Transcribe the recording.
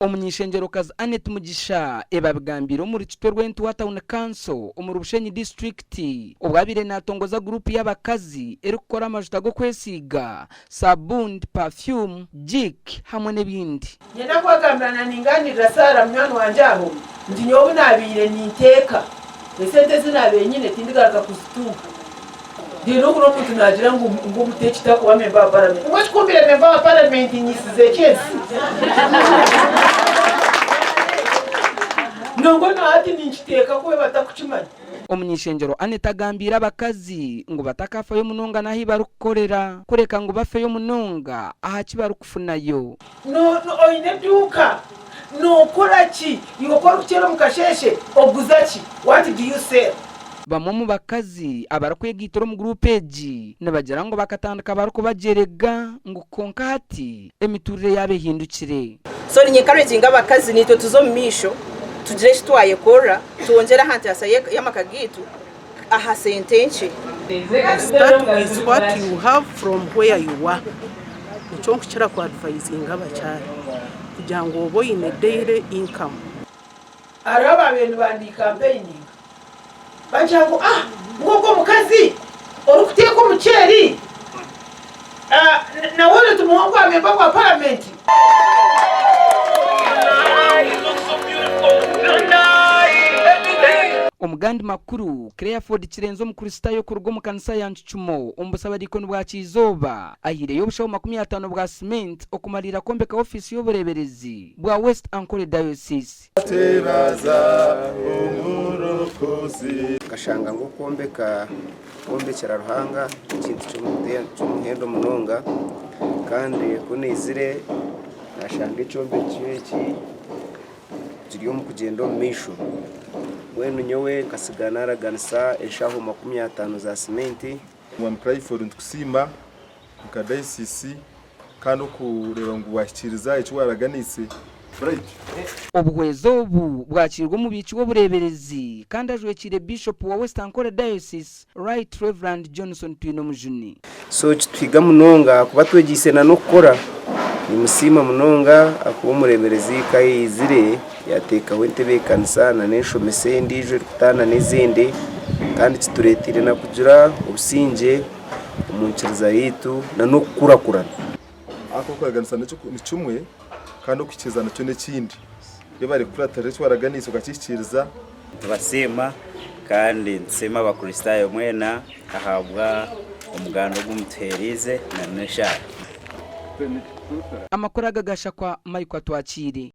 Omunyishengerokazi Annet Mugisha ebabigambira omuri kitwe Ntwa Town Council omuri Bushenyi district obwabire natongoza group y'abakazi eri kukora amajuta go kwesiga sabuni perfume jik hamwe n'ebindi. Nyenda kwagambirana ninganirira Sara mwana wanje aho ndi nyobu nabire niteka esente zinabe nyine tindigaruka kuzituka dino kuno muntu nagira ngo mutekita kuba member wa parliament ngo twumbire member wa parliament nyisize kesi nongo nati ninchiteka kuwe batakuchimanya. Omunyishengero Annet agambira abakazi ngo batakafayo munonga nahi barukorera kureka ngo bafeyo munonga aha kibarukufunayo no oyine byuka no koraki yokora kukero mukasheshe oguzaki what do you say? Bamwe mu bakazi abarakwegitoro mu group egi nabagira ngo bakatandika baruko bajerega ngo konka hati emiturire y'Abahindugire. So encouraging abakazi nito tuzo misho tugire kitwaye kora tuongera hanti asaye y'amakagitu aha sentenche. Start with what you have from where you are. Nicho nkuchira ku advising abacyari kugira ngo oboyine daily income. Araba abantu bandi campaigning banjango ngoko mukazi orukuteka umuceri na wone tumuhongo amemba kwa parliament. Omugandi makuru Clearford Kirenzo mukuristayo kurugo mu kanisa ya Nchumo ombusaba dikono bwa Kizoba ahire y'obushaho 50 bwa cement okumalira kombeka office y'obureberezi bwa WestNehinda Diocese. Tebaza umurokozi kashanga ngo kombekera ruhanga ikintu cy'umuhendo munonga kandi kunizire nashanga icombe cyeki ziriyo mu kugenda mu misho wenu nyowe kasigana araganisa eshaho 50 za cement one pray for ntukusima mukadaisisi kandi kureba ngo washyikiriza icyo waraganise right. Obuhwezo obu bwakirwa mu bici w'obureberezi kandi ajwekire Bishop wa WestNehinda Diocese Right Reverend Johnson Twino Mujuni. So twiga munonga kuba twegise na nokora ni musima munonga akuba umureberezi kayizire yateka wentebe kanisa na nesho mesendi ije kutana n'izindi kandi kituretire na kugira ubusinge umunkiriza yitu na no kurakurana ako kwaganisa ni cyumwe kandi ukikizana cyo n'ikindi iyo bari kuratare twaraganisa ukakikiriza tubasema kandi nsema abakristayo mwena ahabwa umuganda gw'umuterize na neshara amakuru agagasha kwa Mike Twakire.